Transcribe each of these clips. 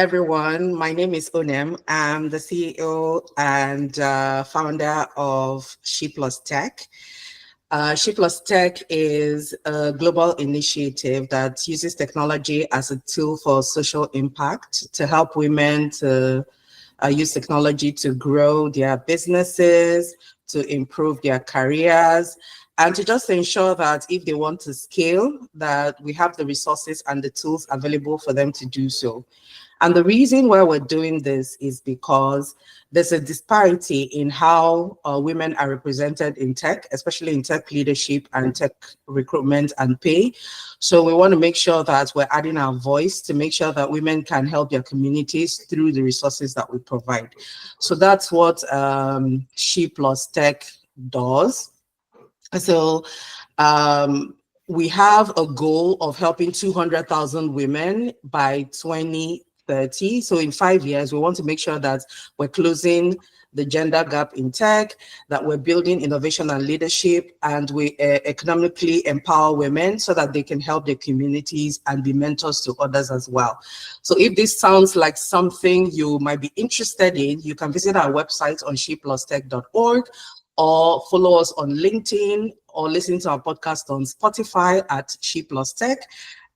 everyone. My name is Onem. I'm the CEO and founder of She Plus Tech. She Plus Tech is a global initiative that uses technology as a tool for social impact to help women to use technology to grow their businesses, to improve their careers, and to just ensure that if they want to scale, that we have the resources and the tools available for them to do so. And the reason why we're doing this is because there's a disparity in how women are represented in tech, especially in tech leadership and tech recruitment and pay. So we want to make sure that we're adding our voice to make sure that women can help their communities through the resources that we provide. So that's what She Plus Tech does. So we have a goal of helping 200,000 women by 2030. So in 5 years, we want to make sure that we're closing the gender gap in tech, that we're building innovation and leadership, and we economically empower women so that they can help their communities and be mentors to others as well. So if this sounds like something you might be interested in, you can visit our website on sheplustech.org, or follow us on LinkedIn, or listen to our podcast on Spotify at She Plus Tech,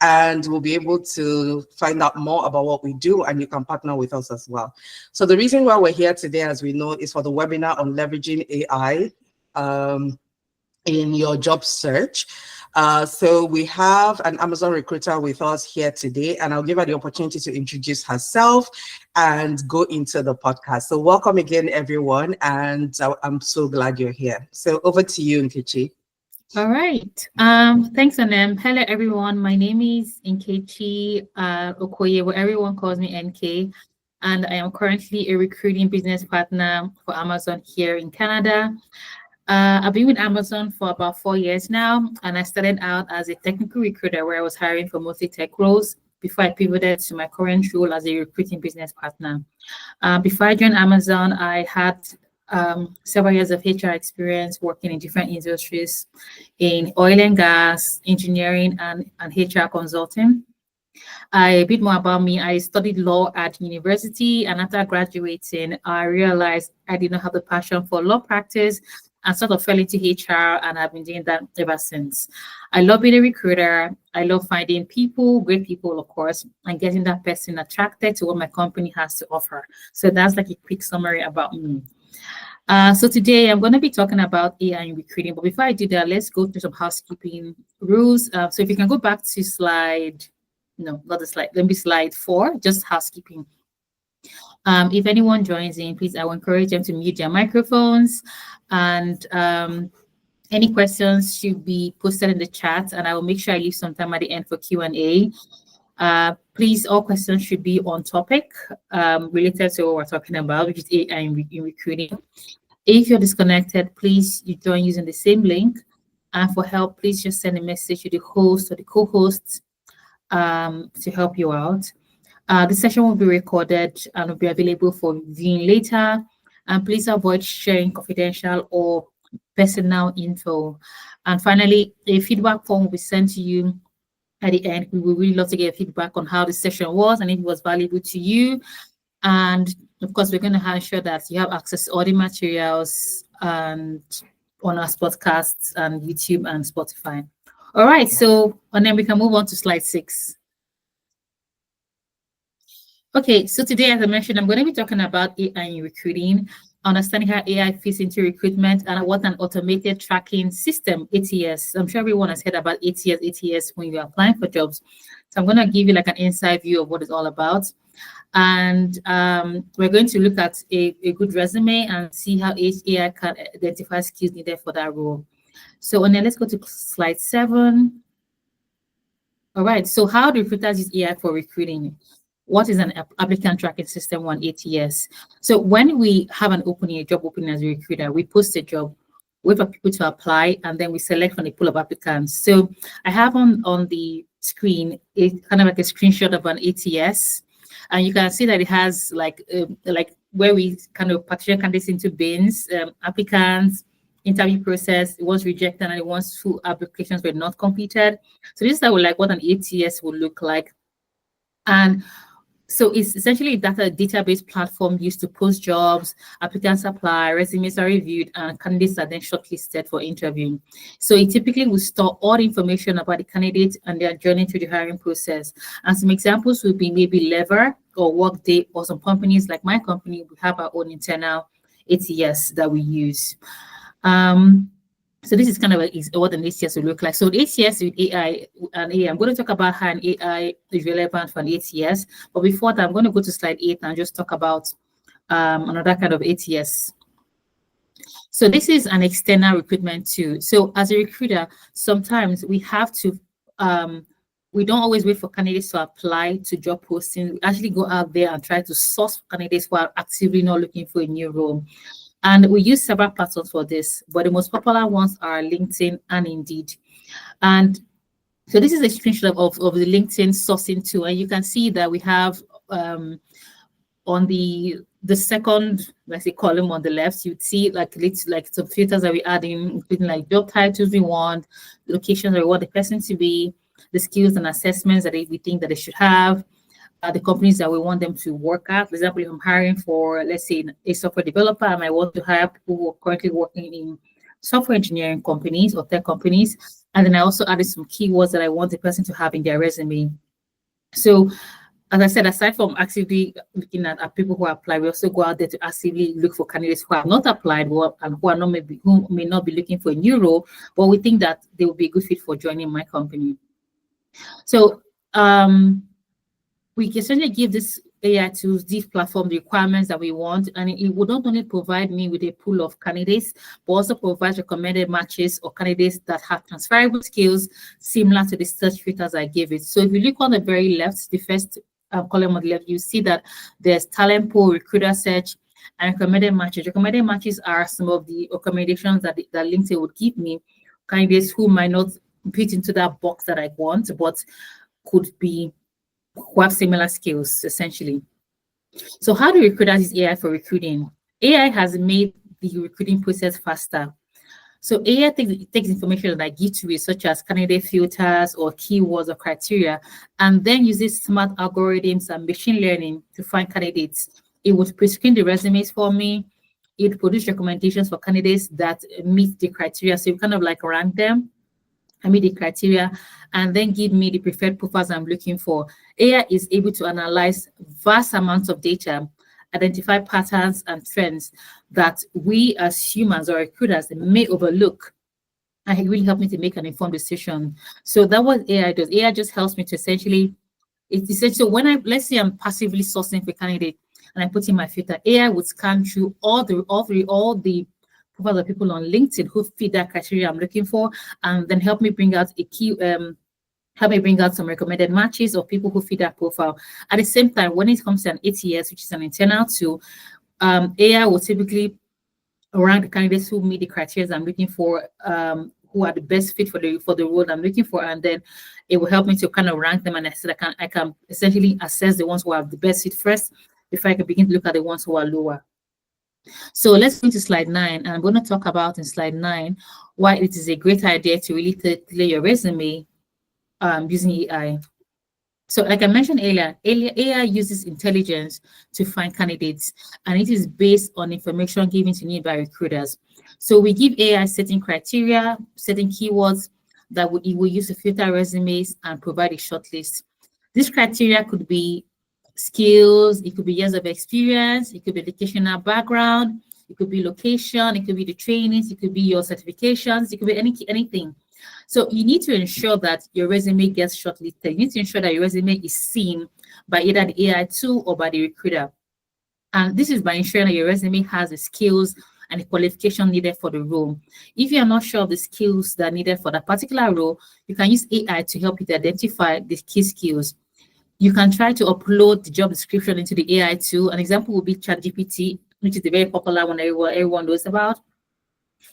and we'll be able to find out more about what we do, and you can partner with us as well. So the reason why we're here today, as we know, is for the webinar on leveraging AI in your job search. So we have an Amazon recruiter with us here today, and I'll give her the opportunity to introduce herself and go into the podcast. So welcome again, everyone, and I'm so glad you're here. So over to you, Nkechi. All right. Thanks, Anem. Hello, everyone. My name is Nkechi Okoye, where everyone calls me NK, and I am currently a recruiting business partner for Amazon here in Canada. I've been with Amazon for about 4 years now, and I started out as a technical recruiter where I was hiring for mostly tech roles before I pivoted to my current role as a recruiting business partner. Before I joined Amazon, I had several years of HR experience working in different industries in oil and gas, engineering, and HR consulting. A bit more about me. I studied law at university, and after graduating, I realized I did not have the passion for law practice and sort of fell into HR, and I've been doing that ever since. I love being a recruiter. I love finding people, great people, of course, and getting that person attracted to what my company has to offer. So that's like a quick summary about me. So today I'm going to be talking about AI in recruiting, but before I do that, let's go through some housekeeping rules. So if you can go back to slide, no, not the slide, let me slide 4, just housekeeping. If anyone joins in, please, I will encourage them to mute their microphones, and any questions should be posted in the chat, and I will make sure I leave some time at the end for Q&A. Please, all questions should be on topic related to what we're talking about, which is AI in recruiting. If you're disconnected, please you join using the same link. And for help, please just send a message to the host or the co-hosts to help you out. The session will be recorded and will be available for viewing later. And please avoid sharing confidential or personal info. And finally, a feedback form will be sent to you at the end. We would really love to get feedback on how the session was and if it was valuable to you. And of course, we're going to ensure that you have access to all the materials and on our podcasts and YouTube and Spotify. All right, and then we can move on to slide 6. Okay, so today, as I mentioned, I'm going to be talking about AI in recruiting, understanding how AI fits into recruitment, and what an automated tracking system, ATS. I'm sure everyone has heard about ATS when you're applying for jobs. So I'm going to give you like an inside view of what it's all about. And we're going to look at a good resume and see how AI can identify skills needed for that role. So and then let's go to slide 7. All right, so how do recruiters use AI for recruiting? What is an applicant tracking system, one ATS? So when we have an opening, a job opening as a recruiter, we post a job, wait for people to apply, and then we select from a pool of applicants. So I have on the screen kind of like a screenshot of an ATS, and you can see that it has like where we kind of partition candidates into bins, applicants, interview process, it was rejected, and it was full applications were not completed. So this is what an ATS would look like. And So it's essentially a database platform used to post jobs, applicants apply, resumes are reviewed, and candidates are then shortlisted for interview. So it typically will store all the information about the candidates and their journey through the hiring process. And some examples would be maybe Lever or Workday, or some companies like my company, we have our own internal ATS that we use. Um, so this is kind of what an ATS will look like. So the ATS with AI and AI, I'm going to talk about how an AI is relevant for an ATS. But before that, I'm going to go to slide 8 and just talk about another kind of ATS. So this is an external recruitment tool. So as a recruiter, sometimes we have to, we don't always wait for candidates to apply to job posting. We actually go out there and try to source candidates who are actively not looking for a new role. And we use several platforms for this, but the most popular ones are LinkedIn and Indeed. And so this is a screenshot of the LinkedIn sourcing tool. And you can see that we have on the second, let's say, column on the left, you'd see like some filters that we add in, including like job titles we want, locations that we want the person to be, the skills and assessments that we think that they should have, the companies that we want them to work at. For example, if I'm hiring for, let's say, a software developer, I might want to hire people who are currently working in software engineering companies or tech companies. And then I also added some keywords that I want the person to have in their resume. So as I said, aside from actively looking at people who apply, we also go out there to actively look for candidates who have not applied and who are not maybe who may not be looking for a new role, but we think that they will be a good fit for joining my company. So we can certainly give this AI tools, this platform, the requirements that we want, and it will not only provide me with a pool of candidates, but also provide recommended matches or candidates that have transferable skills similar to the search filters I gave it. So if you look on the very left, the first column on the left, you see that there's talent pool, recruiter search, and recommended matches. Recommended matches are some of the recommendations that LinkedIn would give me, candidates who might not fit into that box that I want, but could be who have similar skills, essentially. So how do recruiters use AI for recruiting? AI has made the recruiting process faster. So AI takes information that I give to it, such as candidate filters or keywords or criteria, and then uses smart algorithms and machine learning to find candidates. It would pre-screen the resumes for me. It would produce recommendations for candidates that meet the criteria. So you kind of like rank them. I meet the criteria, and then give me the preferred profiles I'm looking for. AI is able to analyze vast amounts of data, identify patterns and trends that we as humans or recruiters may overlook, and it really helped me to make an informed decision. So that what AI does. AI just helps me to essentially, it's essentially, so when let's say I'm passively sourcing for a candidate and I put in my filter, AI would scan through all the profiles of people on LinkedIn who fit that criteria I'm looking for, and then help me bring out some recommended matches of people who fit that profile. At the same time, when it comes to an ATS, which is an internal tool, AI will typically rank the candidates who meet the criteria I'm looking for, who are the best fit for the role I'm looking for, and then it will help me to kind of rank them, and I can essentially assess the ones who have the best fit first before I can begin to look at the ones who are lower. So let's go to slide 9, and I'm going to talk about in slide 9 why it is a great idea to really tailor your resume using AI. So like I mentioned earlier, AI uses intelligence to find candidates, and it is based on information given to me by recruiters. So we give AI certain criteria, certain keywords that it will use to filter resumes and provide a shortlist. This criteria could be skills, it could be years of experience, it could be educational background, it could be location, it could be the trainings, it could be your certifications, it could be anything. So you need to ensure that your resume gets shortlisted. You need to ensure that your resume is seen by either the AI tool or by the recruiter. And this is by ensuring that your resume has the skills and the qualification needed for the role. If you are not sure of the skills that are needed for that particular role, you can use AI to help you to identify the key skills. You can try to upload the job description into the AI tool. An example would be ChatGPT, which is the very popular one everyone knows about.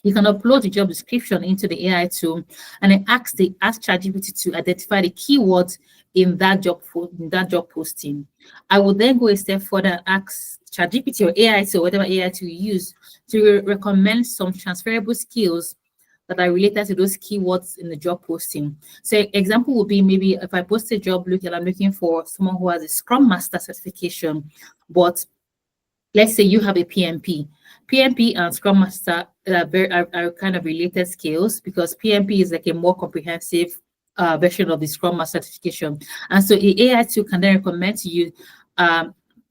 You can upload the job description into the AI tool and then ask ChatGPT to identify the keywords in that job posting. I will then go a step further and ask ChatGPT or AI tool, whatever AI tool you use, to recommend some transferable skills that are related to those keywords in the job posting. So example would be maybe if I post a job I'm looking for someone who has a Scrum Master certification, but let's say you have a PMP. PMP and Scrum Master are kind of related skills because PMP is like a more comprehensive version of the Scrum Master certification. And so the AI tool can then recommend to you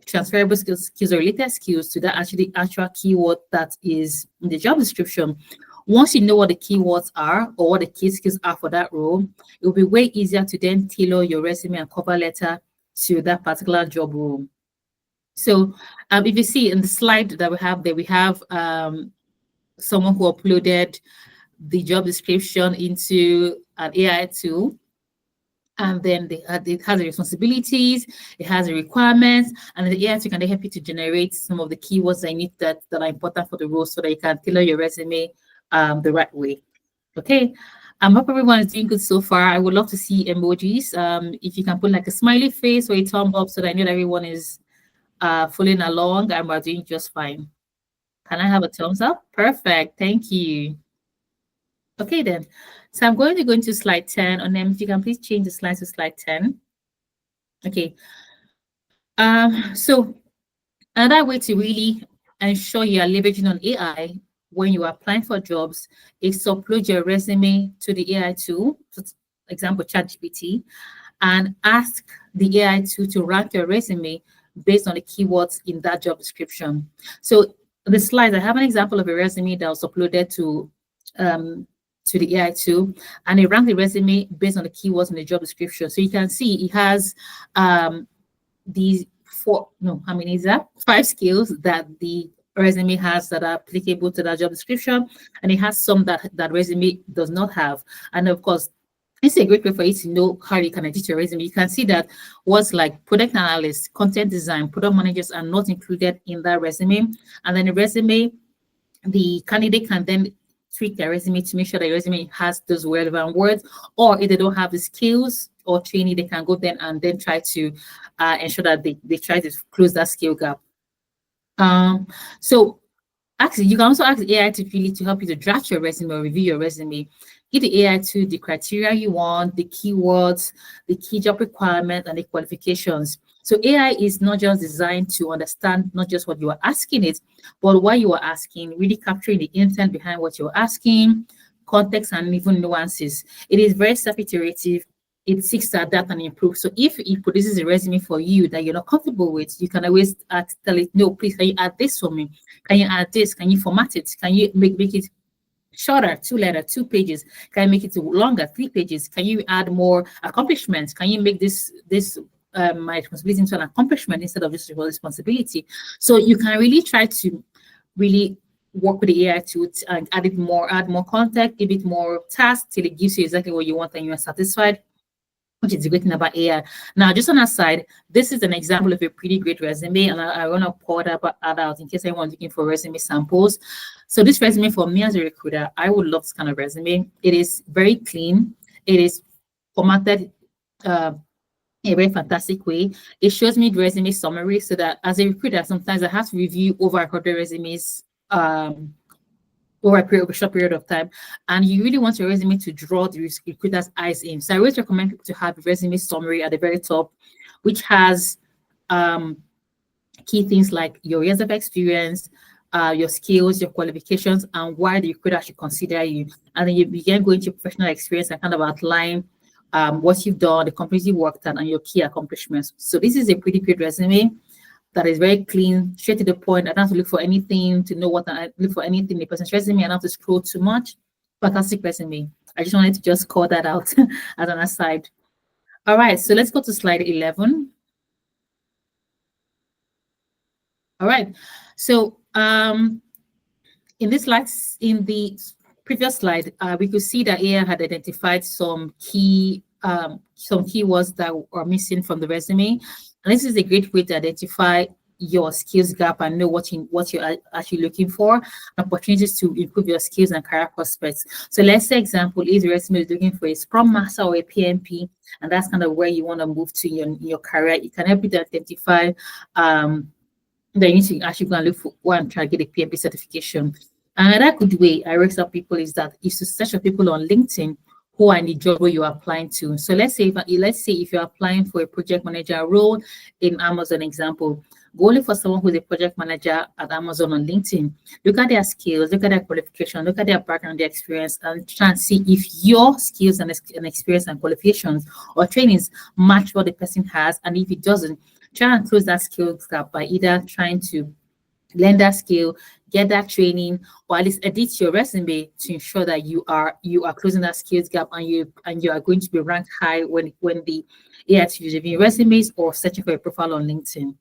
transferable skills or related skills to that actual keyword that is in the job description. Once you know what the keywords are or what the key skills are for that role, it will be way easier to then tailor your resume and cover letter to that particular job role. So if you see in the slide that we have there, we have someone who uploaded the job description into an AI tool. And then it has the responsibilities, it has the requirements, and the AI tool can help you to generate some of the keywords I need that are important for the role so that you can tailor your resume the right way. Okay. I hope everyone is doing good so far. I would love to see emojis. If you can put like a smiley face or a thumb up so that I know that everyone is following along and we're doing just fine. Can I have a thumbs up? Perfect. Thank you. Okay, then. So I'm going to go into slide 10. And then if you can please change the slide to slide 10. Okay. So another way to really ensure you are leveraging on AI when you are applying for jobs is to upload your resume to the AI tool, for example, ChatGPT, and ask the AI tool to rank your resume based on the keywords in that job description. So the slides, I have an example of a resume that was uploaded to the AI tool, and it ranked the resume based on the keywords in the job description. So you can see it has these five skills that the resume has that are applicable to that job description, and it has some that resume does not have. And of course, it's a great way for you to know how you can edit your resume. You can see that words like product analyst, content design, product managers are not included in that resume. And then the resume, the candidate can then tweak their resume to make sure that your resume has those relevant words, or if they don't have the skills or training, they can go then and then try to ensure that they try to close that skill gap. So actually, you can also ask the AI to help you to draft your resume or review your resume. Give the AI to the criteria you want, the keywords, the key job requirements, and the qualifications. So AI is not just designed to understand not just what you are asking it, but what you are asking, really capturing the intent behind what you're asking, context, and even nuances. It is very self-iterative. It seeks to adapt and improve. So if it produces a resume for you that you're not comfortable with, you can always tell it, no, please, can you add this for me? Can you add this? Can you format it? Can you make it shorter, 2-letter, 2 pages? Can you make it longer, 3 pages? Can you add more accomplishments? Can you make this my responsibility into an accomplishment instead of just a responsibility? So you can really try to really work with the AI to add more content, give it more tasks till it gives you exactly what you want and you are satisfied, which is the great thing about AI. Now, just on that side, this is an example of a pretty great resume, and I want to pour that out in case anyone's looking for resume samples. So this resume for me as a recruiter, I would love this kind of resume. It is very clean. It is formatted in a very fantastic way. It shows me the resume summary so that as a recruiter, sometimes I have to review over 100 resumes over a short period of time, and you really want your resume to draw the recruiter's eyes in. So I always recommend people to have a resume summary at the very top, which has key things like your years of experience, your skills, your qualifications, and why the recruiter should consider you. And then you begin going to your professional experience and kind of outline what you've done, the companies you worked at, and your key accomplishments. So this is a pretty good resume that is very clean, straight to the point. I don't have to look for anything to know what I look for anything in the person's resume. I don't have to scroll too much. Fantastic resume. I just wanted to just call that out as an aside. All right, so let's go to slide 11. All right, so in the previous slide, we could see that AI had identified some keywords that are missing from the resume. And this is a great way to identify your skills gap and know what you're actually looking for, opportunities to improve your skills and career prospects. So let's say example, if the resume is looking for a Scrum Master or a PMP, and that's kind of where you want to move to in your career, it can help you to identify that you need to actually go and look for and try to get a PMP certification. Another good way I raise up people is to search for people on LinkedIn who are in the job where you're applying to. So let's say if you're applying for a project manager role in Amazon example, go look for someone who's a project manager at Amazon on LinkedIn. Look at their skills, look at their qualification, look at their background, their experience, and try and see if your skills and experience and qualifications or trainings match what the person has. And if it doesn't, try and close that skills gap by either trying to learn that skill, get that training, or at least edit your resume to ensure that you are closing that skills gap and you are going to be ranked high when the AI is reviewing resumes or searching for a profile on LinkedIn.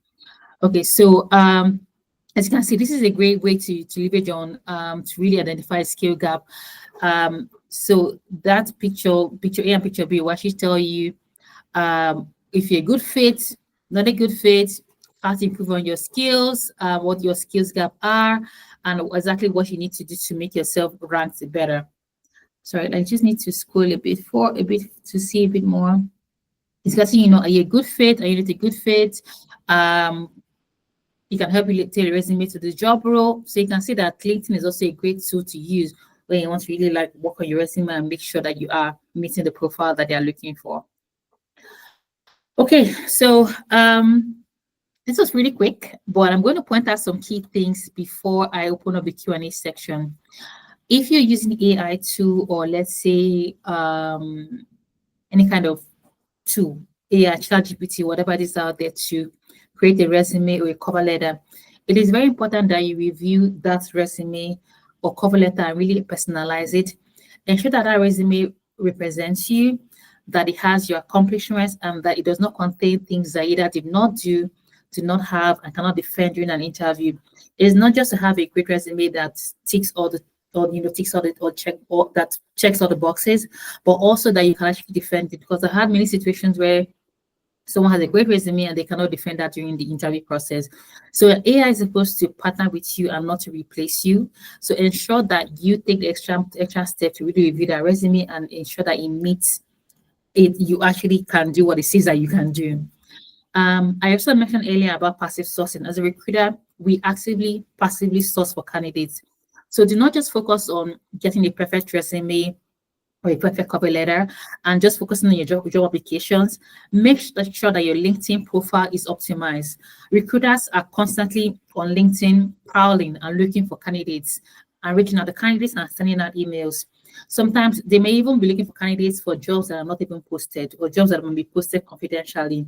Okay, so as you can see, this is a great way to leverage on to really identify a skill gap. So that picture A and picture B will actually tell you if you're a good fit, not a good fit, how to improve on your skills, what your skills gap are, and exactly what you need to do to make yourself ranked better. Sorry, I just need to scroll a bit to see a bit more. It's getting, are you a good fit? Are you not a good fit? It can help you tailor resume to the job role. So you can see that LinkedIn is also a great tool to use when you want to really like work on your resume and make sure that you are meeting the profile that they are looking for. Okay, so this was really quick, but I'm going to point out some key things before I open up the Q&A section. If you're using AI tool or let's say any kind of tool, AI, ChatGPT, whatever it is out there to create a resume or a cover letter, it is very important that you review that resume or cover letter and really personalize it. Ensure that that resume represents you, that it has your accomplishments, and that it does not contain things that either did not do have, and cannot defend during an interview. It's not just to have a great resume that ticks all the that checks all the boxes, but also that you can actually defend it. Because I had many situations where someone has a great resume and they cannot defend that during the interview process. So AI is supposed to partner with you and not to replace you. So ensure that you take the extra step to really review that resume and ensure that it meets it. You actually can do what it says that you can do. I also mentioned earlier about passive sourcing. As a recruiter, we actively, passively source for candidates. So do not just focus on getting a perfect resume or a perfect cover letter and just focusing on your job applications. Make sure that your LinkedIn profile is optimized. Recruiters are constantly on LinkedIn prowling and looking for candidates and reaching out to candidates and sending out emails. Sometimes they may even be looking for candidates for jobs that are not even posted or jobs that will be posted confidentially.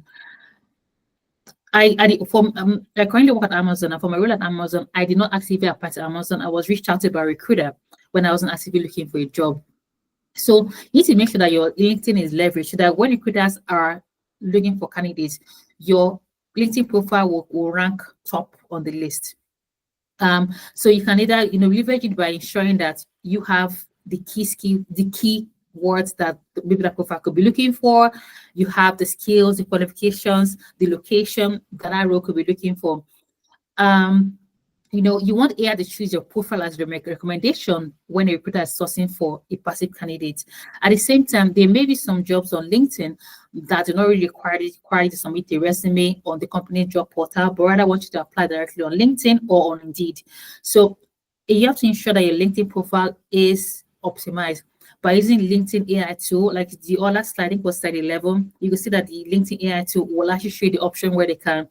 I currently work at Amazon, and for my role at Amazon, I did not actively apply to Amazon. I was reached out to by a recruiter when I wasn't actively looking for a job. So you need to make sure that your LinkedIn is leveraged so that when recruiters are looking for candidates, your LinkedIn profile will rank top on the list. So you can either leverage it by ensuring that you have the key words that maybe that profile could be looking for. You have the skills, the qualifications, the location that role could be looking for. You want AI to choose your profile as the recommendation when a recruiter is sourcing for a passive candidate. At the same time, there may be some jobs on LinkedIn that do not really require you to submit a resume on the company job portal, but rather want you to apply directly on LinkedIn or on Indeed. So you have to ensure that your LinkedIn profile is optimized. By using LinkedIn AI tool, like the other slide, I think was slide 11, you can see that the LinkedIn AI tool will actually show you the option where they can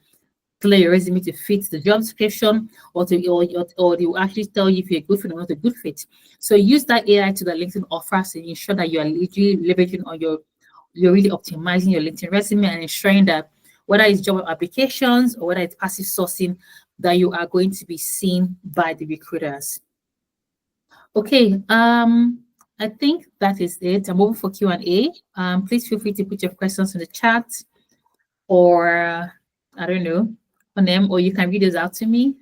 tailor your resume to fit the job description, or they will actually tell you if you're a good fit or not a good fit. So use that AI to the LinkedIn offers to ensure that you are literally leveraging on you're really optimizing your LinkedIn resume and ensuring that whether it's job applications or whether it's passive sourcing, that you are going to be seen by the recruiters. Okay, I think that is it. I'm moving for Q&A. Please feel free to put your questions in the chat, or I don't know, on them, or you can read those out to me.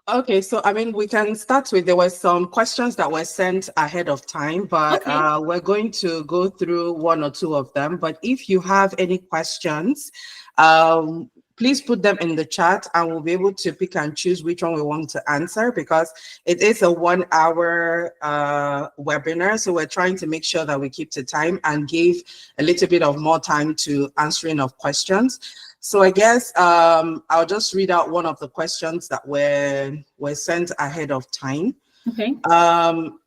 Okay, so we can start with, there were some questions that were sent ahead of time, but we're going to go through one or two of them. But if you have any questions, please put them in the chat and we'll be able to pick and choose which one we want to answer, because it is a 1 hour webinar. So we're trying to make sure that we keep to time and give a little bit of more time to answering of questions. So I guess I'll just read out one of the questions that were sent ahead of time. Okay.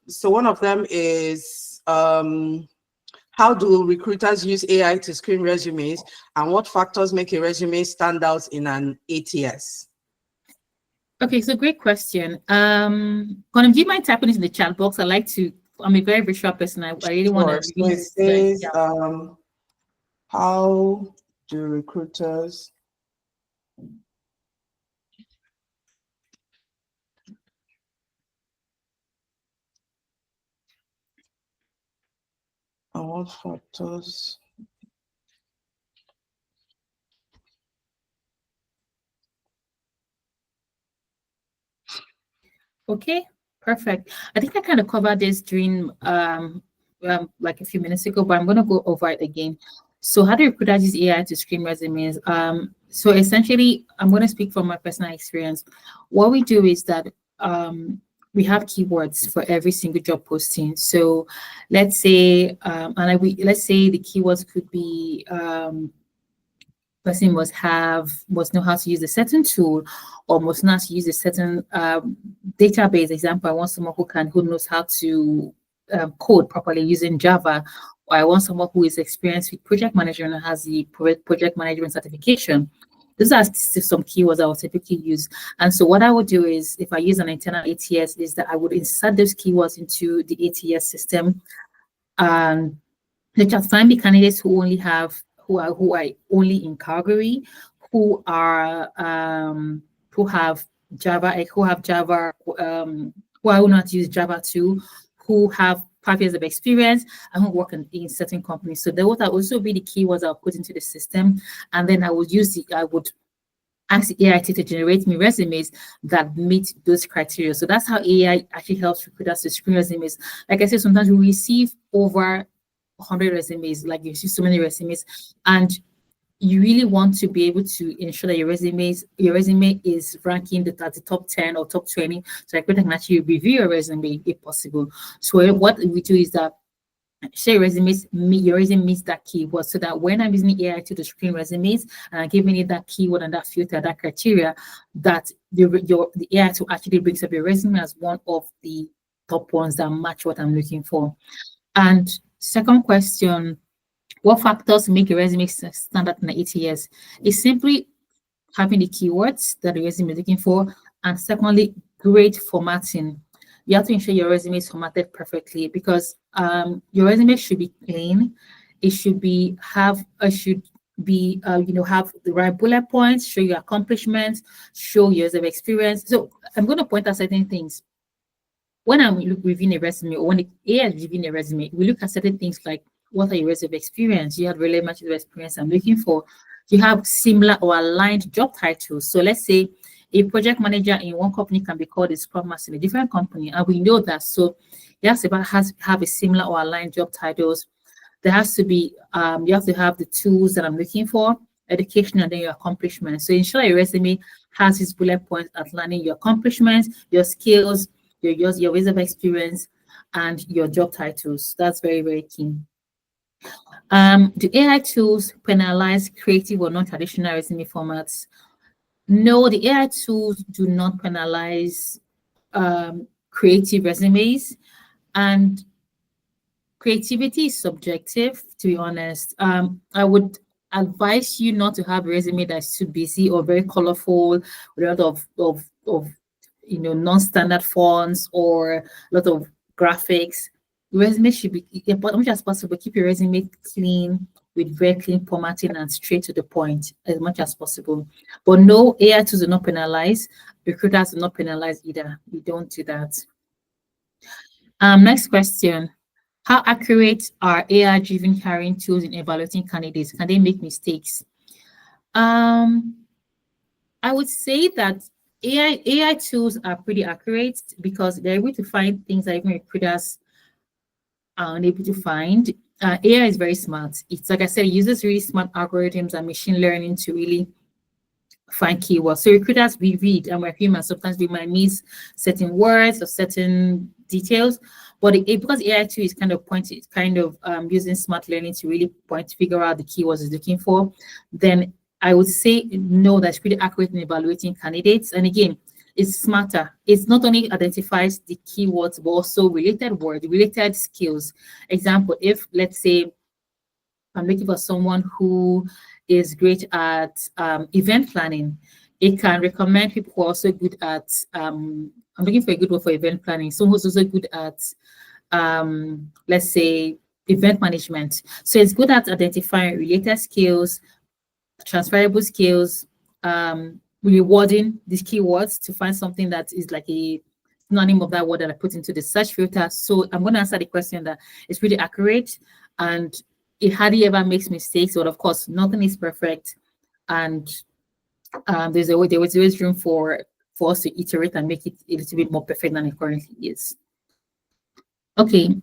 So one of them is, how do recruiters use AI to screen resumes, and what factors make a resume stand out in an ATS? Okay, so great question. Gonna do you mind typing it in the chat box? I'm a very visual person. I really want to Sure. So really, it says, yeah. how do recruiters and what factors? Okay, perfect. I think I kind of covered this during like a few minutes ago, but I'm gonna go over it again. So how do recruiters use AI to screen resumes? So essentially, I'm gonna speak from my personal experience. What we do is that we have keywords for every single job posting. So let's say let's say the keywords could be person must know how to use a certain tool, or must know how to use a certain database. Example, I want someone who knows how to code properly using Java, or I want someone who is experienced with project management and has the project management certification. Those are some keywords I will typically use. And so what I would do is, if I use an internal ATS, is that I would insert those keywords into the ATS system, and they just find the candidates who are only in Calgary, who are who have Java, who are not use Java too, who have 5 years of experience and who work in certain companies. So those will also be the keywords I'll put into the system, and then I would ask AI to generate me resumes that meet those criteria. So that's how AI actually helps recruiters to screen resumes. Like I said, sometimes we receive over 100 resumes, like you see so many resumes, and you really want to be able to ensure that your resume is ranking at the top 10 or top 20, so a recruiter can actually review your resume if possible. So what we do is that share resumes, your resume meets that keyword, so that when I'm using AI to screen resumes and I'm giving it that keyword and that filter, that criteria, that the AI to actually brings up your resume as one of the top ones that match what I'm looking for. And second question, what factors make a resume stand out in the ATS? Is simply having the keywords that the resume is looking for, and secondly, great formatting. You have to ensure your resume is formatted perfectly, because your resume should be clean. It should be have have the right bullet points, show your accomplishments, show years of experience. So I'm going to point out certain things when I'm reviewing a resume, or when the AI is reviewing a resume. We look at certain things like, what are your years of experience? You have relevant years of experience I'm looking for. You have similar or aligned job titles. So let's say a project manager in one company can be called a scrum master in a different company, and we know that. So it has to have a similar or aligned job titles. There has to be you have to have the tools that I'm looking for, education, and then your accomplishments. So ensure your resume has these bullet points outlining your accomplishments, your skills, your years of experience, and your job titles. That's very, very key. Do AI tools penalize creative or non-traditional resume formats? No, the AI tools do not penalize creative resumes, and creativity is subjective, to be honest. I would advise you not to have a resume that's too busy or very colorful, with a lot of non-standard fonts or a lot of graphics. Resume should be, as much as possible, keep your resume clean with very clean formatting and straight to the point as much as possible. But no, AI tools do not penalize. Recruiters do not penalize either. We don't do that. Next question. How accurate are AI-driven hiring tools in evaluating candidates? Can they make mistakes? I would say that AI tools are pretty accurate, because they're able to find things that even recruiters are unable to find. AI is very smart. It's like I said, it uses really smart algorithms and machine learning to really find keywords. So recruiters, we read, and we're human. Sometimes we might miss certain words or certain details, but because AI too is kind of using smart learning to really figure out the keywords it's looking for, then I would say no, that's pretty accurate in evaluating candidates. And again, it's smarter. It's not only identifies the keywords, but also related words, related skills. Example, if let's say I'm looking for someone who is great at event planning, it can recommend people who are also good at, I'm looking for a good one for event planning, someone who's also good at, let's say, event management. So it's good at identifying related skills, transferable skills, rewarding these keywords to find something that is like a synonym of that word that I put into the search filter. So I'm going to answer the question that it's really accurate and it hardly ever makes mistakes. But of course, nothing is perfect, and there was always room for us to iterate and make it a little bit more perfect than it currently is. Okay.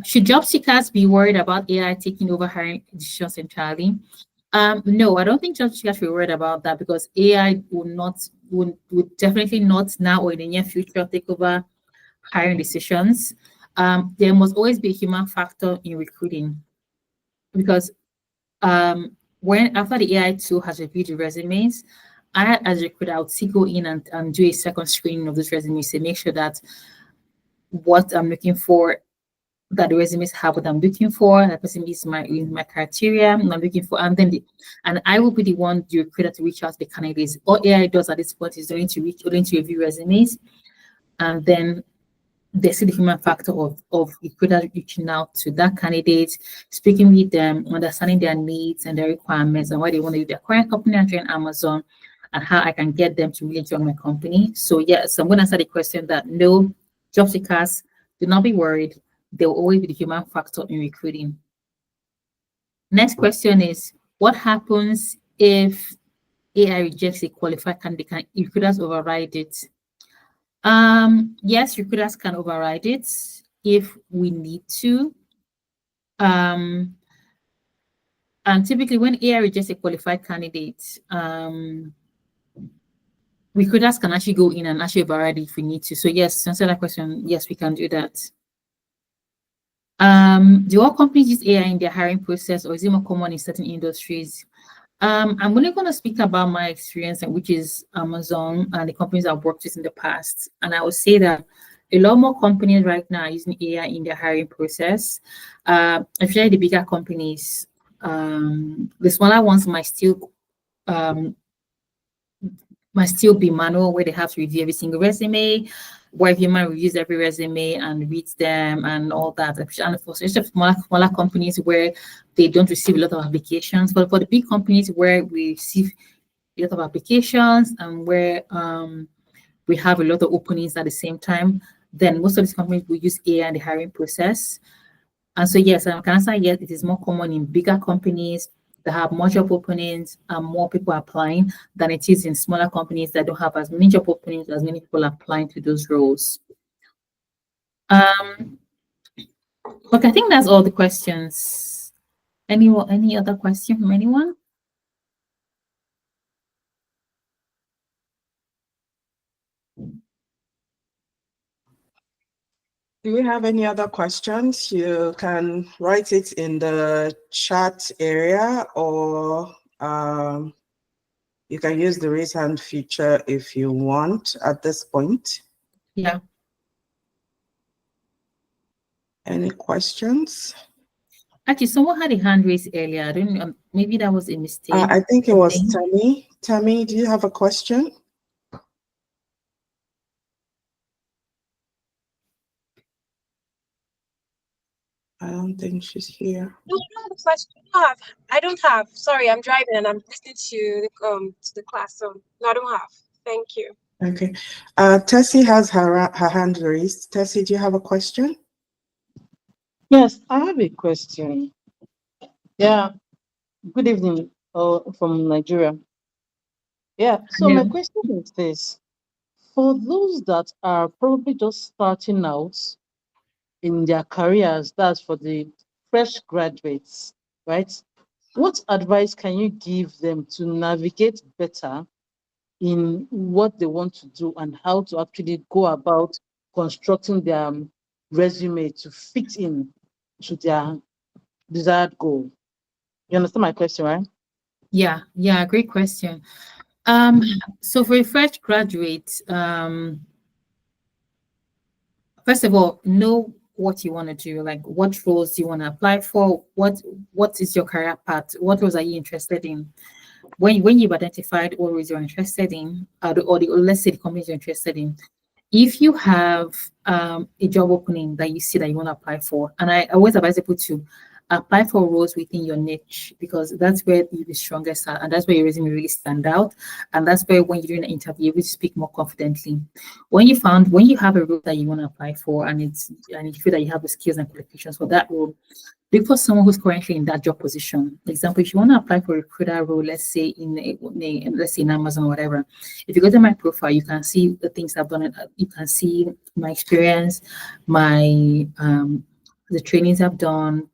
Should job seekers be worried about AI taking over hiring decisions entirely? No, I don't think job seekers should be worried about that because AI would definitely not now or in the near future take over hiring decisions. There must always be a human factor in recruiting because when after the AI tool has reviewed the resumes, I as a recruiter I would still go in and do a second screening of those resumes to make sure that what I'm looking for that the resumes have what I'm looking for, that person meets my criteria I'm looking for, and and I will be the one the recruiter to reach out to the candidates. All AI does at this point is going to review resumes, and then they see the human factor of recruiter reaching out to that candidate, speaking with them, understanding their needs and their requirements and why they want to do their current company and join Amazon, and how I can get them to really join my company. So yes, I'm going to answer the question that no, job seekers, do not be worried. There will always be the human factor in recruiting. Next question is, what happens if AI rejects a qualified candidate? Can recruiters override it? Yes, recruiters can override it if we need to. And typically when AI rejects a qualified candidate, recruiters can actually go in and actually override it if we need to. So yes, to answer that question, yes, we can do that. Do all companies use AI in their hiring process, or is it more common in certain industries? I'm only going to speak about my experience, which is Amazon and the companies I've worked with in the past. And I would say that a lot more companies right now are using AI in their hiring process, especially the bigger companies. The smaller ones um, might still be manual, where they have to review every single resume, where human reviews every resume and reads them and all that. And for smaller companies where they don't receive a lot of applications, but for the big companies where we receive a lot of applications and where we have a lot of openings at the same time, then most of these companies will use AI in the hiring process. And so yes, I can answer yes, it is more common in bigger companies that have more job openings and more people applying than it is in smaller companies that don't have as many job openings, as many people applying to those roles. Okay, I think that's all the questions. Any other question from anyone? Do you have any other questions? You can write it in the chat area, or you can use the raise hand feature if you want at this point. Yeah. Any questions? Actually, someone had a hand raised earlier. I don't know. Maybe that was a mistake. I think it was Tammy. Tammy, do you have a question? I don't think she's here. No, I don't have a question. I don't have. Sorry, I'm driving and I'm listening to the class. So no, I don't have. Thank you. Okay. Tessie has her hand raised. Tessie, do you have a question? Yes, I have a question. Yeah, good evening from Nigeria. Yeah, so my question is this. For those that are probably just starting out in their careers, that's for the fresh graduates, right? What advice can you give them to navigate better in what they want to do and how to actually go about constructing their resume to fit in to their desired goal? You understand my question, right? Yeah, great question. So for a fresh graduate, first of all, know what you want to do, like what roles you want to apply for, what is your career path, what roles are you interested in. When you've identified what roles you're interested in, or let's say the companies you're interested in, if you have a job opening that you see that you want to apply for, and I always advise people to apply for roles within your niche because that's where you're the strongest at, and that's where your resume really stand out, and that's where when you're doing an interview, you will speak more confidently. When you have a role that you want to apply for, and you feel that you have the skills and qualifications for that role, look for someone who's currently in that job position. For example, if you want to apply for a recruiter role, let's say let's say in Amazon or whatever, if you go to my profile, you can see the things I've done. You can see my experience, my the trainings I've done,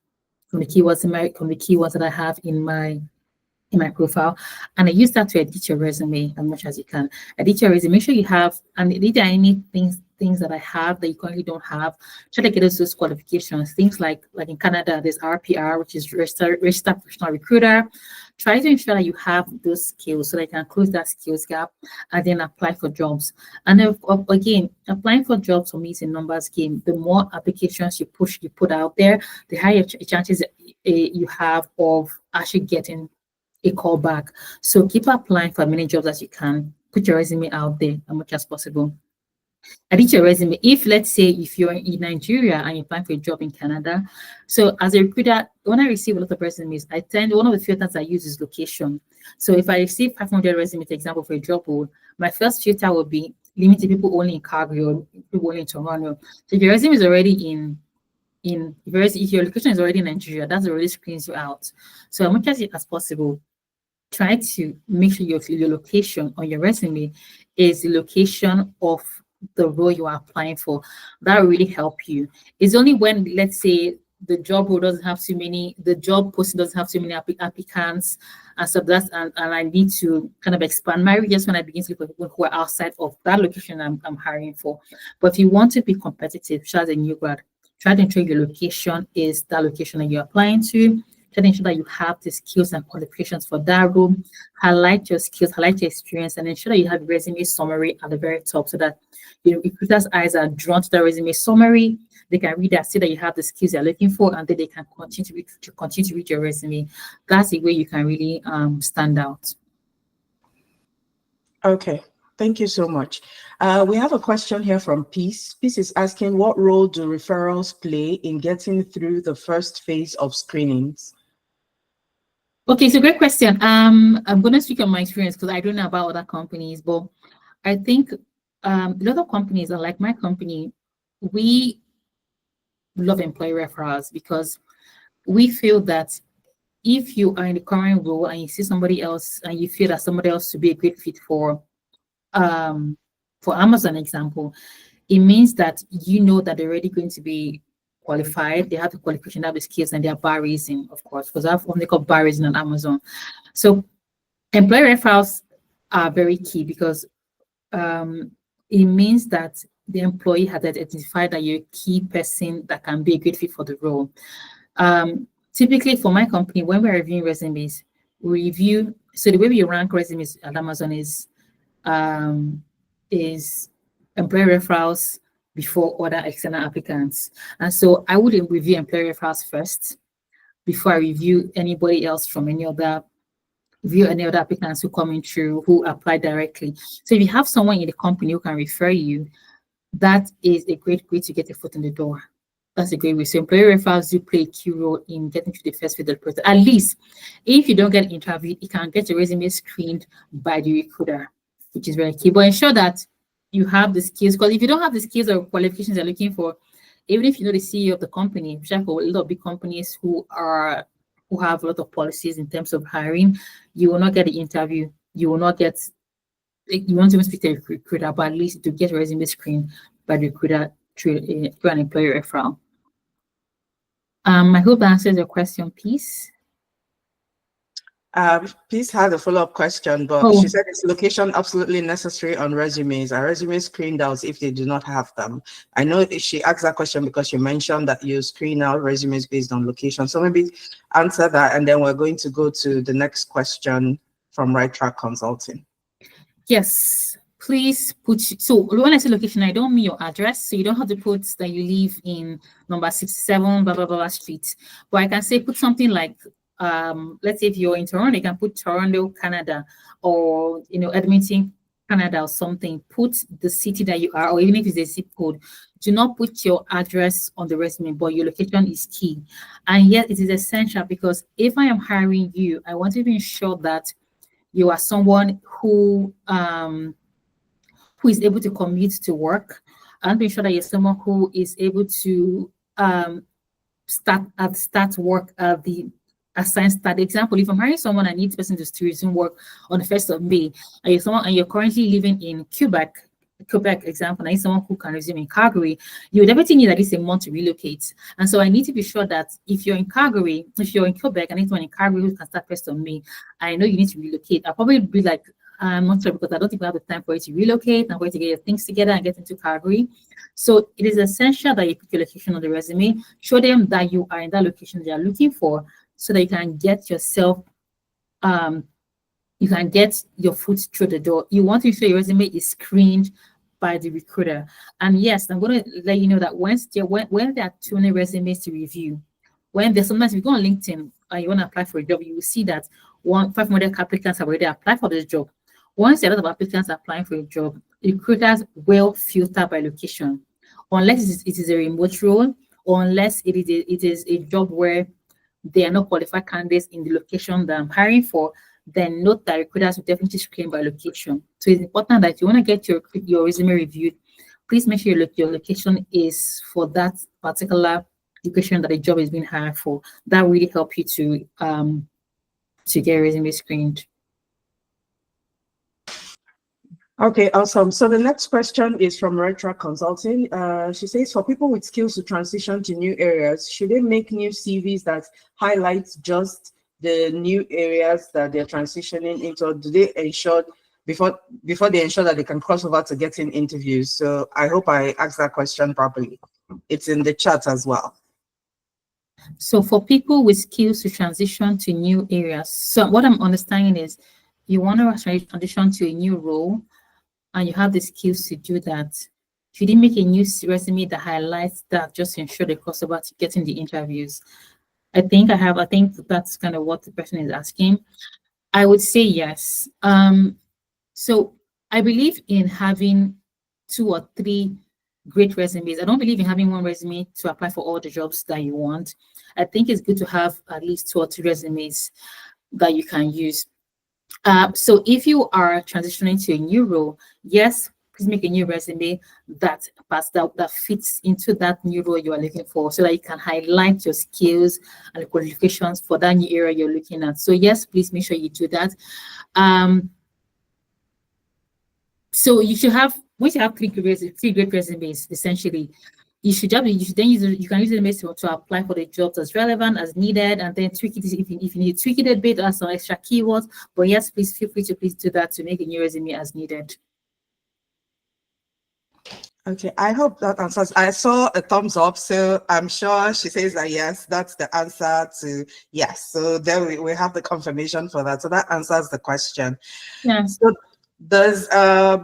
from the keywords that I have in my profile, and I use that to edit your resume as much as you can. Edit your resume. Make sure you have, and if there are any things that I have that you currently don't have, try to get us those qualifications. Things like in Canada, there's RPR, which is registered professional recruiter. Try to ensure that you have those skills so that you can close that skills gap and then apply for jobs. And then, again, applying for jobs for me is a numbers game. The more applications you put out there, the higher chances you have of actually getting a call back. So keep applying for as many jobs as you can. Put your resume out there as much as possible. Edit your resume. If let's say if you're in Nigeria and you're applying for a job in Canada, so as a recruiter, when I receive a lot of resumes, one of the filters I use is location. So if I receive 500 resumes, for example, for a job role, my first filter will be limited people only in Calgary or people only in Toronto. So if your resume is already if your location is already in Nigeria, that already screens you out. So as much as possible, try to make sure your location on your resume is the location of the role you are applying for. That will really help you. It's only when, let's say, the job role doesn't have too many, the job posting doesn't have too many applicants and stuff. And I need to kind of expand my reach when I begin to look for people who are outside of that location I'm hiring for. But if you want to be competitive, as a new grad, try to ensure your location is that location that you're applying to. Try to ensure that you have the skills and qualifications for that role. Highlight your skills, highlight your experience, and ensure that you have a resume summary at the very top so that your recruiter's eyes are drawn to the resume summary. They can read that, see that you have the skills they're looking for, and then they can continue to read your resume. That's the way you can really stand out. Okay, thank you so much. We have a question here from Peace. Peace is asking, what role do referrals play in getting through the first phase of screenings? Okay, so great question. I'm going to speak on my experience because I don't know about other companies, but I think a lot of companies, like my company, we love employee referrals because we feel that if you are in the current role and you see somebody else and you feel that somebody else would be a great fit for Amazon example, it means that you know that they're already going to be qualified, they have the qualification, they have the skills, and they're bar raising, of course, because I have what they call bar raising on Amazon. So employee referrals are very key because it means that the employee has identified that you're a key person that can be a good fit for the role. Typically for my company, when we're reviewing resumes, so the way we rank resumes at Amazon is employee referrals before other external applicants. And so I would review employee referrals first before I review anybody else from any other applicants who come in through, who apply directly. So if you have someone in the company who can refer you, that is a great way to get a foot in the door. That's a great way. So employee referrals do play a key role in getting to the first phase of the process. At least if you don't get interviewed, you can get your resume screened by the recruiter, which is very key. But ensure that you have the skills, because if you don't have the skills or qualifications you're looking for, even if you know the CEO of the company, which are for a lot of big companies who have a lot of policies in terms of hiring, you will not get the interview. You will not get, you won't even speak to a recruiter, but at least to get your resume screened by the recruiter through an employer referral. I hope that answers your question, please. Peace had a follow-up question, but Oh, she said it's location absolutely necessary on resumes. Are resumes screened out if they do not have them? I know she asked that question because you mentioned that you screen out resumes based on location. So maybe answer that, and then we're going to go to the next question from Right Track Consulting. yes. Please put, so when I say location, I don't mean your address. So you don't have to put that you live in number 67, blah, blah, blah, street. But I can say put something like, let's say if you're in Toronto, you can put Toronto, Canada, or, Edmonton, Canada or something. Put the city that you are, or even if it's a zip code. Do not put your address on the resume, but your location is key. And yet it is essential because if I am hiring you, I want to be ensure that you are someone who is able to commute to work, and be sure that you're someone who is able to start work at the assigned start. Example, if I'm hiring someone, I need the person to resume work on the 1st of May, and you're currently living in Quebec, example, I need someone who can resume in Calgary, you would definitely need at least a month to relocate. And so I need to be sure that if you're in Quebec, I need someone in Calgary who can start 1st of May. I know you need to relocate. I'll probably be like, I'm not sure because I don't think we have the time for you to relocate and for you to get your things together and get into Calgary. So it is essential that you put your location on the resume, show them that you are in that location they are looking for so that you can get yourself, you can get your foot through the door. You want to ensure your resume is screened by the recruiter. And yes, I'm going to let you know that when there are 20 resumes to review, when there's sometimes if you go on LinkedIn and you want to apply for a job, you will see that 500 applicants have already applied for this job. Once there are a lot of applicants applying for a job, recruiters will filter by location, unless it is a remote role, or unless it is a job where they are not qualified candidates in the location that I'm hiring for. Then note that recruiters will definitely screen by location. So it's important that if you want to get your resume reviewed, please make sure your location is for that particular location that the job is being hired for. That really help you to get resume screened. Okay, awesome. So the next question is from Red Track Consulting. She says, for people with skills to transition to new areas, should they make new CVs that highlights just the new areas that they're transitioning into? Or do they ensure before they ensure that they can cross over to getting interviews? So I hope I asked that question properly. It's in the chat as well. So for people with skills to transition to new areas, so what I'm understanding is you want to transition to a new role and you have the skills to do that. Should you make a new resume that highlights that just to ensure they cross over to getting the interviews? I think that's kind of what the person is asking. I would say yes. So I believe in having 2 or 3 great resumes. I don't believe in having one resume to apply for all the jobs that you want. I think it's good to have at least 2 or 3 resumes that you can use. So if you are transitioning to a new role, yes, please make a new resume that fits into that new role you are looking for, so that you can highlight your skills and qualifications for that new area you're looking at. So yes, please make sure you do that. So you should have, once you have 3 great resumes, essentially, you can use the to apply for the jobs as relevant as needed, and then tweak it if you need to tweak it a bit, add some extra keywords. But yes, please feel free to do that to make a new resume as needed. Okay, I hope that answers. I saw a thumbs up, so I'm sure she says that yes, that's the answer to yes. So there we have the confirmation for that. So that answers the question. Yeah. So does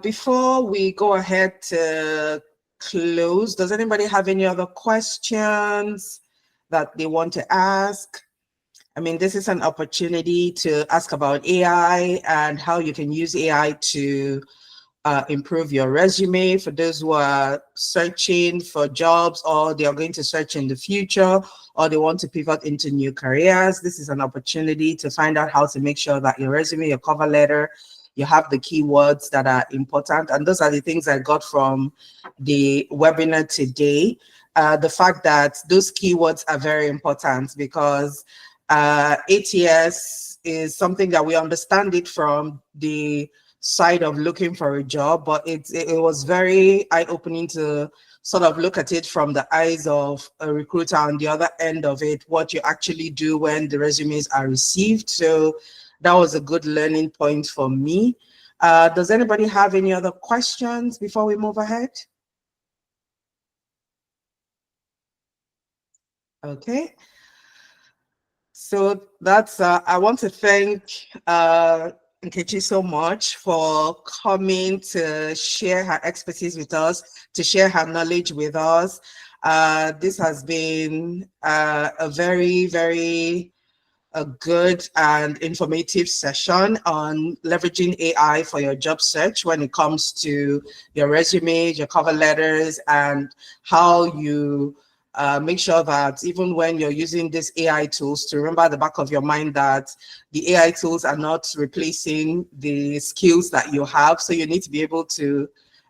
before we go ahead to close, does anybody have any other questions that they want to ask? I mean, this is an opportunity to ask about AI and how you can use AI to improve your resume for those who are searching for jobs, or they are going to search in the future, or they want to pivot into new careers. This is an opportunity to find out how to make sure that your resume, your cover letter, you have the keywords that are important. And those are the things I got from the webinar today. The fact that those keywords are very important, because ATS is something that we understand it from the side of looking for a job, but it was very eye-opening to sort of look at it from the eyes of a recruiter on the other end of it, what you actually do when the resumes are received. So that was a good learning point for me. Does anybody have any other questions before we move ahead? Okay. So that's, I want to thank Nkechi so much for coming to share her expertise with us, to share her knowledge with us. This has been a very, very a good and informative session on leveraging AI for your job search when it comes to your resume, your cover letters, and how you make sure that even when you're using these AI tools, to remember at the back of your mind that the AI tools are not replacing the skills that you have. So you need to be able to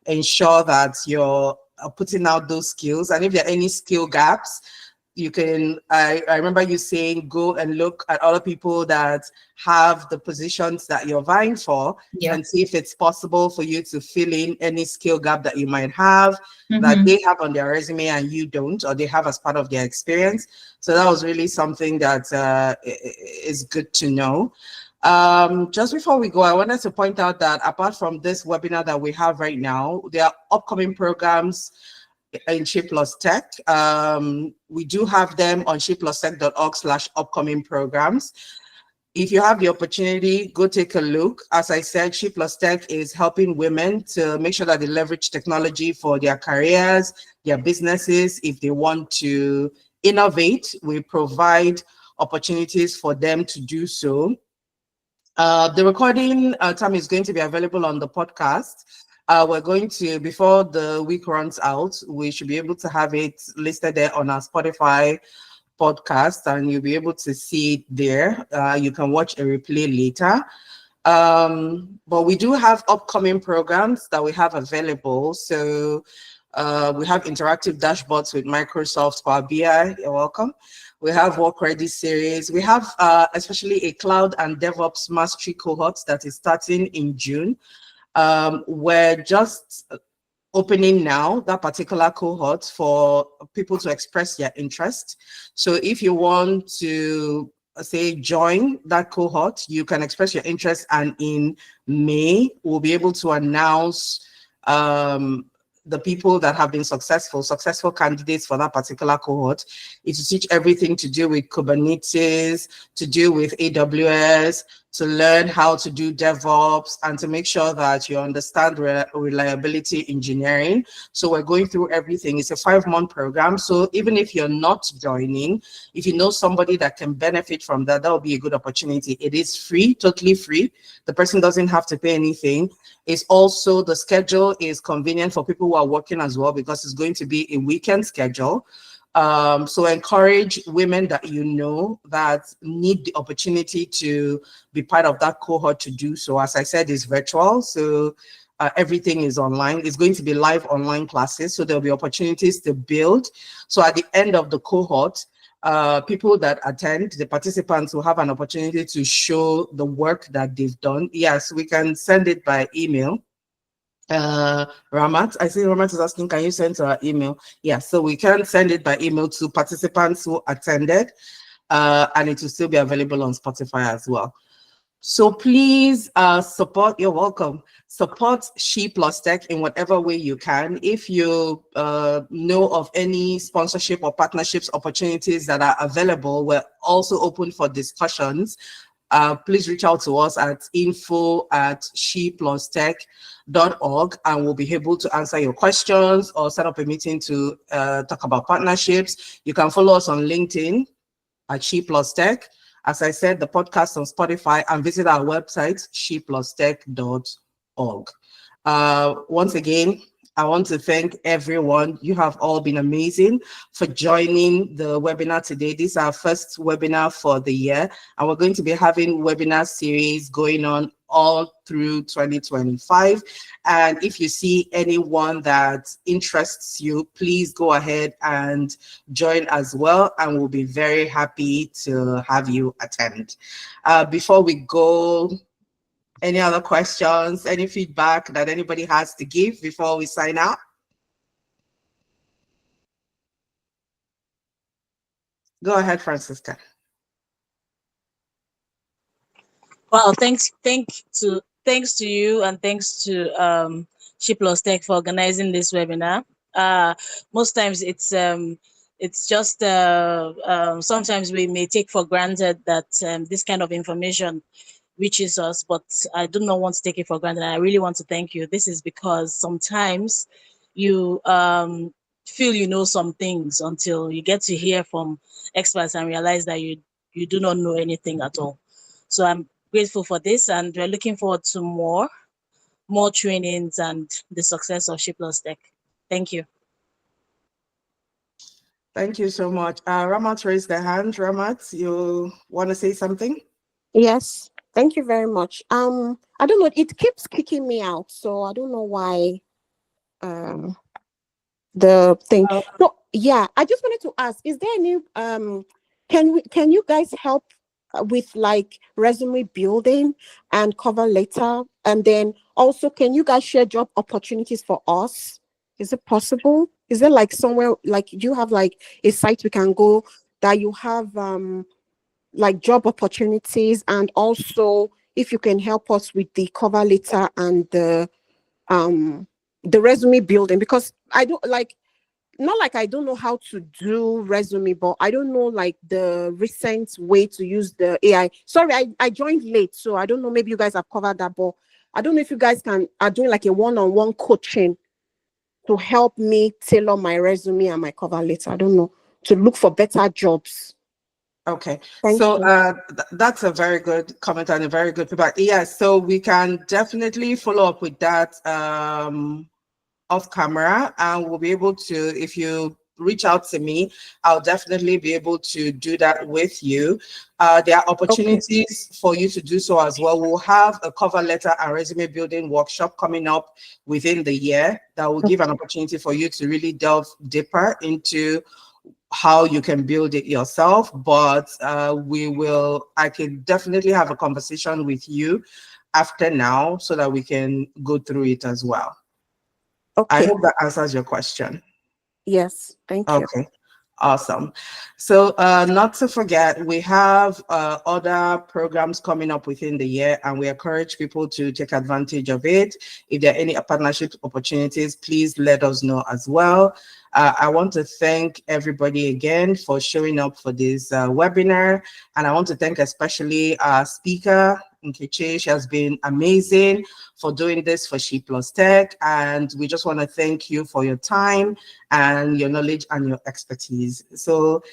ensure that you're putting out those skills. And if there are any skill gaps, you can, I remember you saying, go and look at other people that have the positions that you're vying for, Yeah. and see if it's possible for you to fill in any skill gap that you might have Mm-hmm. that they have on their resume and you don't, or they have as part of their experience. So that was really something that is good to know. Just before we go, I wanted to point out that apart from this webinar that we have right now, there are upcoming programs in She Plus Tech. We do have them on sheplusTech.org/upcoming programs. If you have the opportunity, go take a look. As I said, She Plus Tech is helping women to make sure that they leverage technology for their careers, their businesses. If they want to innovate, we provide opportunities for them to do so. The recording time is going to be available on the podcast. We're going to, before the week runs out, we should be able to have it listed there on our Spotify podcast, and you'll be able to see it there. You can watch a replay later. But we do have upcoming programs that we have available. So we have interactive dashboards with Microsoft Power BI. You're welcome. We have Work Ready series. We have especially a cloud and DevOps mastery cohort that is starting in June. We're just opening now that particular cohort for people to express their interest. So if you want to say join that cohort, you can express your interest, and in May we'll be able to announce the people that have been successful candidates for that particular cohort. It's to teach everything to do with Kubernetes, to do with AWS, to learn how to do DevOps, and to make sure that you understand reliability engineering. So we're going through everything. It's a 5-month program. So even if you're not joining, if you know somebody that can benefit from that, that would be a good opportunity. It is free, totally free. The person doesn't have to pay anything. It's also, the schedule is convenient for people who are working as well, because it's going to be a weekend schedule. So encourage women that you know that need the opportunity to be part of that cohort to do so. As I said, it's virtual, so everything is online. It's going to be live online classes, so there'll be opportunities to build. So at the end of the cohort, people that attend, the participants will have an opportunity to show the work that they've done. Yes, we can send it by email. Ramat, I see Ramat is asking, can you send to our email? Yeah, so we can send it by email to participants who attended, and it will still be available on Spotify as well. So please support, you're welcome, support She Plus Tech in whatever way you can. If you know of any sponsorship or partnerships opportunities that are available, we're also open for discussions. Please reach out to us at info@sheplustech.org, and we'll be able to answer your questions or set up a meeting to talk about partnerships. You can follow us on LinkedIn at She Plus Tech. As I said, the podcast on Spotify, and visit our website, sheplustech.org. Once again, I want to thank everyone. You have all been amazing for joining the webinar today. This is our first webinar for the year, and we're going to be having webinar series going on all through 2025. And if you see anyone that interests you, please go ahead and join as well, and we'll be very happy to have you attend. Before we go, any other questions, any feedback that anybody has to give before we sign out? Go ahead, Francisca. Well, thanks to you, and thanks to She Plus Tech for organizing this webinar. Most times it's just sometimes we may take for granted that this kind of information reaches us, but I do not want to take it for granted. I really want to thank you. This is because sometimes you feel you know some things until you get to hear from experts and realize that you do not know anything at all. So I'm grateful for this, and we're looking forward to more trainings and the success of She Plus Tech. Thank you. Thank you so much. Ramat raised their hand. Ramat, you want to say something? Yes, thank you very much. I don't know, it keeps kicking me out, so I don't know why. The thing. Oh. So yeah, I just wanted to ask: is there any can you guys help with like resume building and cover letter, and then also can you guys share job opportunities for us? Is it possible? Is there like somewhere like you have like a site we can go that you have like job opportunities, and also if you can help us with the cover letter and the resume building, because I don't like, not like I don't know how to do resume, but I don't know like the recent way to use the AI. Sorry, I joined late, so I don't know, maybe you guys have covered that, but I don't know if you guys are doing like a one-on-one coaching to help me tailor my resume and my cover letter. I don't know, to look for better jobs. Okay, Thank so you. that's a very good comment and a very good feedback. Yes, so we can definitely follow up with that off camera, and we'll be able to, if you reach out to me, I'll definitely be able to do that with you. There are opportunities for you to do so as well. We'll have a cover letter and resume building workshop coming up within the year that will give an opportunity for you to really delve deeper into how you can build it yourself. But I can definitely have a conversation with you after now so that we can go through it as well. I Okay. hope that answers your question. Yes, thank you. Okay, awesome. So not to forget, we have other programs coming up within the year, and we encourage people to take advantage of it. If there are any partnership opportunities, please let us know as well. I want to thank everybody again for showing up for this webinar, and I want to thank especially our speaker, Nkechi. She has been amazing for doing this for She Plus Tech, and we just want to thank you for your time and your knowledge and your expertise. So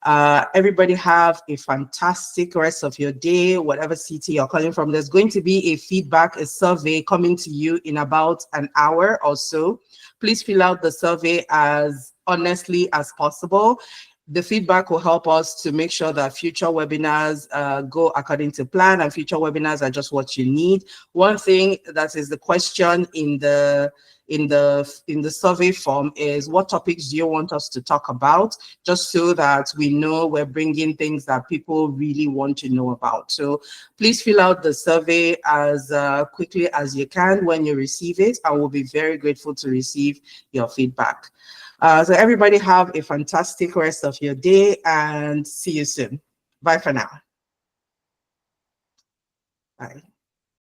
everybody have a fantastic rest of your day, whatever city you're calling from. There's going to be a feedback, a survey coming to you in about an hour or so. Please fill out the survey as honestly as possible. The feedback will help us to make sure that future webinars go according to plan, and future webinars are just what you need. One thing that is the question in the survey form is, what topics do you want us to talk about, just so that we know we're bringing things that people really want to know about. So please fill out the survey as quickly as you can when you receive it, and we'll be very grateful to receive your feedback. So everybody have a fantastic rest of your day, and see you soon. Bye for now. Bye.